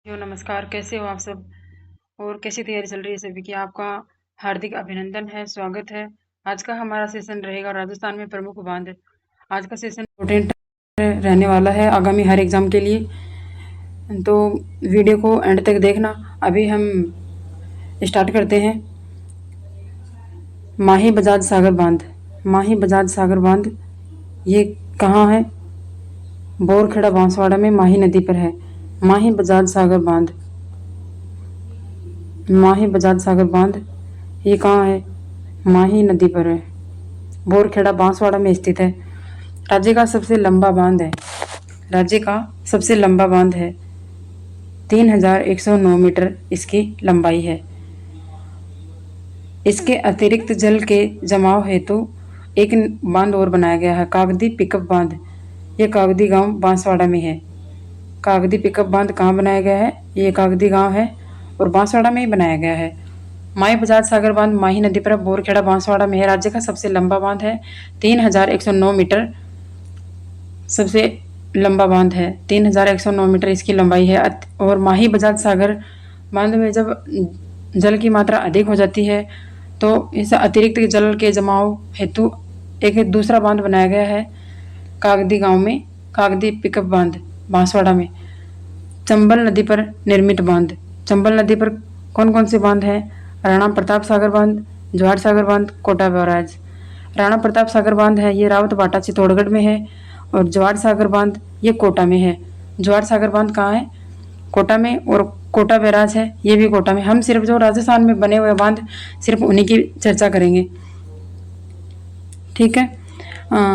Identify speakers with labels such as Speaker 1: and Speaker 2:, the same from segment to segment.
Speaker 1: नमस्कार, कैसे हो आप सब? और कैसी तैयारी चल रही है सभी की? आपका हार्दिक अभिनंदन है, स्वागत है। आज का हमारा सेशन रहेगा राजस्थान में प्रमुख बांध। आज का सेशन इम्पोर्टेंट रहने वाला है आगामी हर एग्जाम के लिए, तो वीडियो को एंड तक देखना। अभी हम स्टार्ट करते हैं। माही बजाज सागर बांध। माही बजाज सागर बांध ये कहाँ है? बोरखेड़ा बांसवाड़ा में माही नदी पर है। माही बजाज सागर बांध, माही बजाज सागर बांध ये कहाँ है? माही नदी पर है, बोरखेड़ा बांसवाड़ा में स्थित है। राज्य का सबसे लंबा बांध है। राज्य का सबसे लंबा बांध है। 3109 मीटर इसकी लंबाई है। इसके अतिरिक्त जल के जमाव हेतु एक बांध और बनाया गया है, कागदी पिकअप बांध। ये कागदी गांव बांसवाड़ा में है। कागदी पिकअप बांध कहाँ बनाया गया है? ये कागदी गांव है और बांसवाड़ा में ही बनाया गया है। माही बजाज सागर बांध माही नदी पर बोरखेड़ा बांसवाड़ा में है। राज्य का सबसे लंबा बांध है, 3109 मीटर सबसे लंबा बांध है। 3109 मीटर इसकी लंबाई है। और माही बजाज सागर बांध में जब जल की मात्रा अधिक हो जाती है तो इस अतिरिक्त जल के जमाव हेतु एक दूसरा बांध बनाया गया है कागदी गांव में, कागदी पिकअप बांध बांसवाड़ा में। चंबल नदी पर निर्मित बांध। चंबल नदी पर कौन कौन से बांध हैं? राणा प्रताप सागर बांध, जवाहर सागर बांध, कोटा बैराज। राणा प्रताप सागर बांध है ये रावत भाटा चित्तौड़गढ़ में है, और जवाहर सागर बांध ये कोटा में है। जवाहर सागर बांध कहाँ है? कोटा में। और कोटा बैराज है ये भी कोटा में। हम सिर्फ जो राजस्थान में बने हुए बांध सिर्फ उन्हीं की चर्चा करेंगे, ठीक है।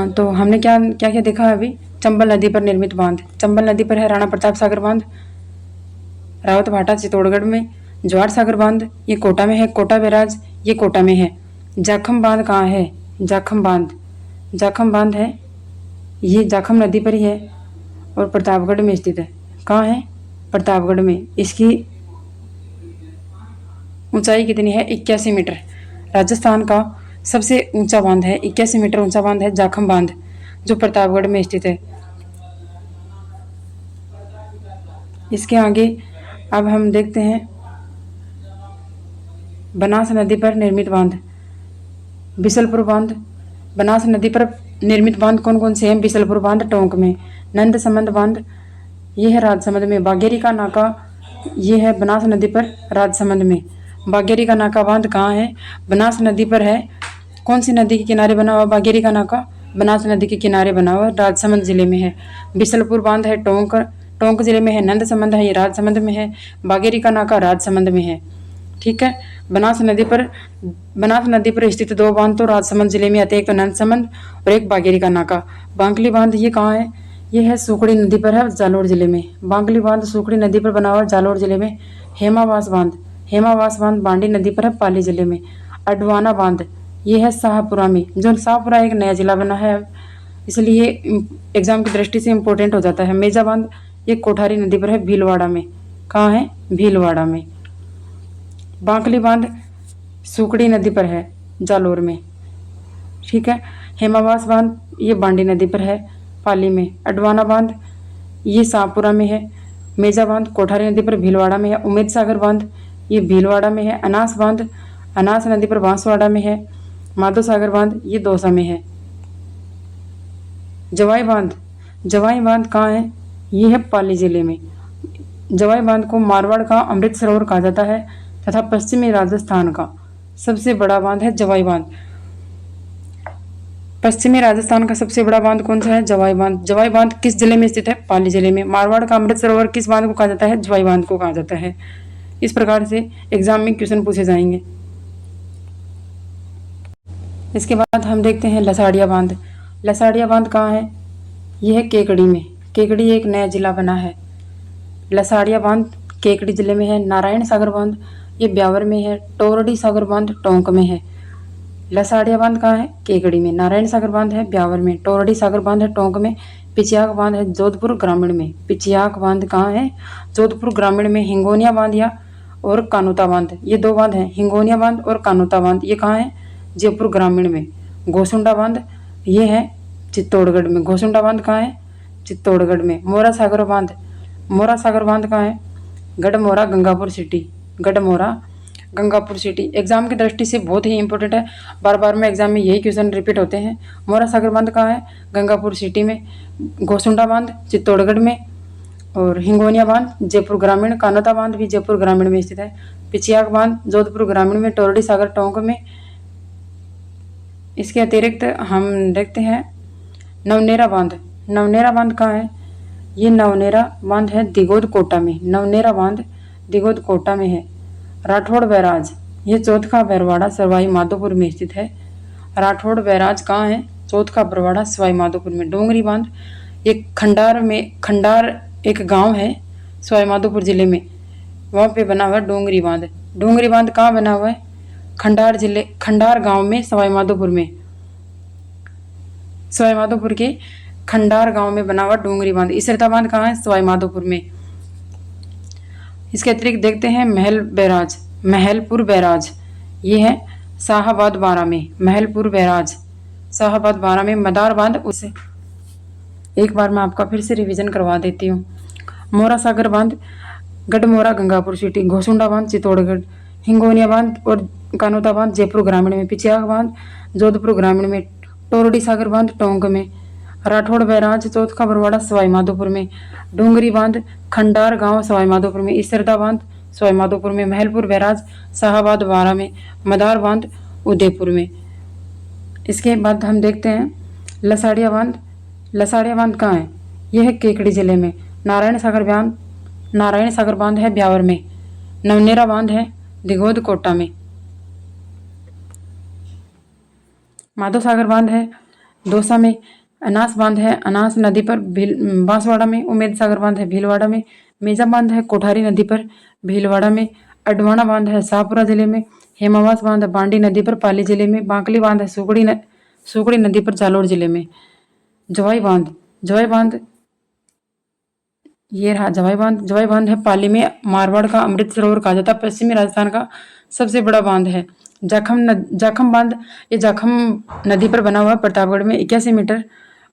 Speaker 1: तो हमने क्या क्या क्या देखा है अभी? चंबल नदी पर निर्मित बांध। चंबल नदी पर है राणा प्रताप सागर बांध, रावत भाटा चित्तौड़गढ़ में। जवाहर सागर बांध ये कोटा में है, कोटा बैराज ये कोटा में है। जाखम बांध कहाँ है? जाखम बांध, जाखम बांध है ये जाखम नदी पर ही है और प्रतापगढ़ में स्थित है। कहाँ है? प्रतापगढ़ में। इसकी ऊंचाई कितनी है? 81 मीटर। राजस्थान का सबसे ऊंचा बांध है, 81 मीटर ऊंचा बांध है जाखम बांध, जो प्रतापगढ़ में स्थित है। इसके आगे अब हम देखते हैं बनास नदी पर निर्मित बांध। बिसलपुर बांध। बनास नदी पर निर्मित बांध कौन कौन से हैं? बिसलपुर बांध टोंक में, नंद समंद बांध ये है राजसमंद में, बागेरी का नाका ये है बनास नदी पर राजसमंद में। बागेरी का नाका बांध कहाँ है? बनास नदी पर है। कौन सी नदी के किनारे बना हुआ बागेरी का नाका? बनास नदी के किनारे बना हुआ, राजसमंद जिले में है। बिसलपुर बांध है टोंक, टोंक जिले में है। नंद समंद है ये राजसमंद में है। बागेरी का नाका राजसमंद में है, ठीक है। बनास नदी पर स्थित दो बांध तो राजसमंद जिले में आते हैं, एक तो नंदसमंद और एक बागेरी का नाका। बांकली बांध ये कहाँ है? ये है सूखड़ी नदी पर है, जालोर जिले में। बांकली बांध सूखड़ी नदी पर बना हुआ है, जालोर जिले में। हेमावास बांध, हेमावास बांध बांडी नदी पर है, पाली जिले में। अडवाना बांध ये है शाहपुरा में, जो शाहपुरा एक नया जिला बना है इसलिए एग्जाम की दृष्टि से इम्पोर्टेंट हो जाता है। मेजा बांध ये कोठारी नदी पर है, भीलवाड़ा में। कहाँ है? भीलवाड़ा में। बांकली बांध सूखड़ी नदी पर है, जालोर में, ठीक है। हेमावास बांध ये बांडी नदी पर है, पाली में। अडवाना बांध ये शाहपुरा में है। मेजा बांध कोठारी नदी पर भीलवाड़ा में है। उमेद सागर बांध ये भीलवाड़ा में है। अनास बांध अनास नदी पर बांसवाड़ा में है। माधो सागर बांध ये दौसा में है। जवाई बांध, जवाई बांध कहाँ है? ये है पाली जिले में। जवाई बांध को मारवाड़ का अमृत सरोवर कहा जाता है तथा पश्चिमी राजस्थान का सबसे बड़ा बांध है जवाई बांध। पश्चिमी राजस्थान का सबसे बड़ा बांध कौन सा है? जवाई बांध। जवाई बांध किस जिले में स्थित है? पाली जिले में। मारवाड़ का अमृत सरोवर किस बांध को कहा जाता है? जवाई बांध को कहा जाता है। इस प्रकार से एग्जाम में क्वेश्चन पूछे जाएंगे। इसके बाद हम देखते हैं लसाड़िया बांध। लसाड़िया बांध कहाँ है? यह है केकड़ी में। केकड़ी एक नया जिला बना है। लसाड़िया बांध केकड़ी जिले में है। नारायण सागर बांध ये ब्यावर में है। टोरडी सागर बांध टोंक में है। लसाड़िया बांध कहाँ है? केकड़ी में। नारायण सागर बांध है ब्यावर में। टोरडी सागर बांध है टोंक में। पिचियाक बांध है जोधपुर ग्रामीण में। पिचियाक बांध कहाँ है? जोधपुर ग्रामीण में। हिंगोनिया बांध या और कानोता बांध ये दो बांध हैं, हिंगोनिया बांध और कानोता बांध। ये कहाँ है? जयपुर ग्रामीण में। घोसुंडा बांध ये है चित्तौड़गढ़ में। घोसुंडा बांध कहाँ है? चित्तौड़गढ़ में। मोरा सागर बांध, मोरा सागर बांध कहाँ है? Garhmora Gangapur city, Garhmora Gangapur city. Exam की दृष्टि से बहुत ही इंपॉर्टेंट है, बार बार में एग्जाम में यही क्वेश्चन रिपीट होते हैं। मोरा सागर बांध कहाँ है? गंगापुर सिटी में। गोसुंडा बांध चित्तौड़गढ़ में, और हिंगोनिया बांध जयपुर ग्रामीण। कानोता बांध भी जयपुर ग्रामीण में स्थित है। पिचियाक बांध जोधपुर ग्रामीण में, टोरडी सागर टोंक में। इसके अतिरिक्त हम देखते हैं नवनेरा बांध। नवनेरा बांध कहाँ है? ये नवनेरा बांध है दिगोद कोटा में। नवनेरा बांध दिगोद कोटा में है। राठौड़ बैराज, ये चौथका बरवाड़ा सवाई माधोपुर में स्थित है। राठौड़ बैराज कहाँ है? चौथका बरवाड़ा सवाई माधोपुर में। डोंगरी बांध, ये खंडार एक गांव है सवाई माधोपुर जिले में, वहाँ पे बना हुआ डोंगरी बांध। डोंगरी बांध कहाँ बना हुआ है? खंडार गांव में सवाई माधोपुर में। सवाई माधोपुर के खंडार गांव में बना हुआ डोंगरी बांध। इसरता बांध कहाँ है? सवाई माधोपुर में। इसके अतिरिक्त देखते हैं महलपुर बैराज, ये है शाहाबाद बारा में। महलपुर बैराज शाहाबाद बारा में। मदार बांध, उसे एक बार मैं आपका फिर से रिवीजन करवा देती हूँ। मोरा सागर बांध गढ़मोरा गंगापुर सिटी। घोसुंडा बांध चित्तौड़गढ़। हिंगोनिया बांध और कानोता बांध जयपुर ग्रामीण में। पिचियाक बांध जोधपुर ग्रामीण में। टोरडी सागर बांध टोंक में। राठौड़ बैराज चौथका बरवाड़ा सवाई माधोपुर में। डोंगरी बांध खंडार गांव सवाई माधोपुर में। इसरदा बांध सवाई माधोपुर में। महलपुर बैराज शाहाबाद बारा में। मदार बांध उदयपुर में। इसके बाद हम देखते हैं लसाड़िया बांध। लसाड़िया बांध कहाँ है? यह है केकड़ी जिले में। नारायण सागर बांध है ब्यावर में। नवनेरा बांध है दिगोद कोटा में। माधो सागर बांध है दौसा में। अनास बांध है अनास नदी पर बांसवाड़ा में। उमेद सागर बांध है भीलवाड़ा में। मेजा बांध है कोठारी नदी पर भीलवाड़ा में। अडवाणा बांध है शाहपुरा जिले में। हेमावास बांध है बांडी नदी पर पाली जिले में। बांकली बांध है सुकड़ी नदी पर जालोर जिले में। जवाई बांध ये रहा जवाई बांध है पाली में। मारवाड़ का अमृत सरोवर कहा जाता है। पश्चिमी राजस्थान का सबसे बड़ा बांध है। जाखम बांध, ये जाखम नदी पर बना हुआ प्रतापगढ़ में 81 मीटर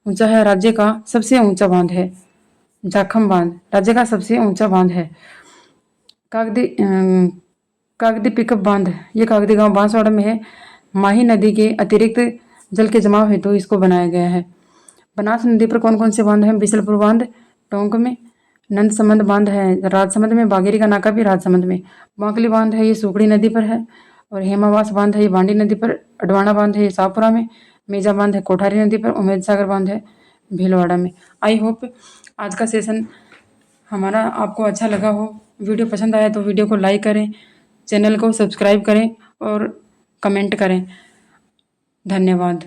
Speaker 1: ऊंचा है। राज्य का सबसे ऊंचा बांध है जाखम बांध, राज्य का सबसे ऊंचा बांध है। कागदी पिकअप बांध, ये कागदी गांव बांसवाड़ा में है। माही नदी के अतिरिक्त जल के जमाव हेतु इसको बनाया गया है। बनास नदी पर कौन कौन से बांध हैं? बिसलपुर बांध टोंक में। नंद संबंध बांध है राजसमंद में। बागेरी का नाका भी राजसमंद में। बांकली बांध है ये सुकड़ी नदी पर है। और हेमावास बांध है ये बांडी नदी पर। अडवाणा बांध है ये शाहपुरा में। मेजा बांध है कोठारी नदी पर। उमेद सागर बांध है भीलवाड़ा में। आई होप आज का सेशन हमारा आपको अच्छा लगा हो। वीडियो पसंद आया तो वीडियो को लाइक करें, चैनल को सब्सक्राइब करें और कमेंट करें। धन्यवाद।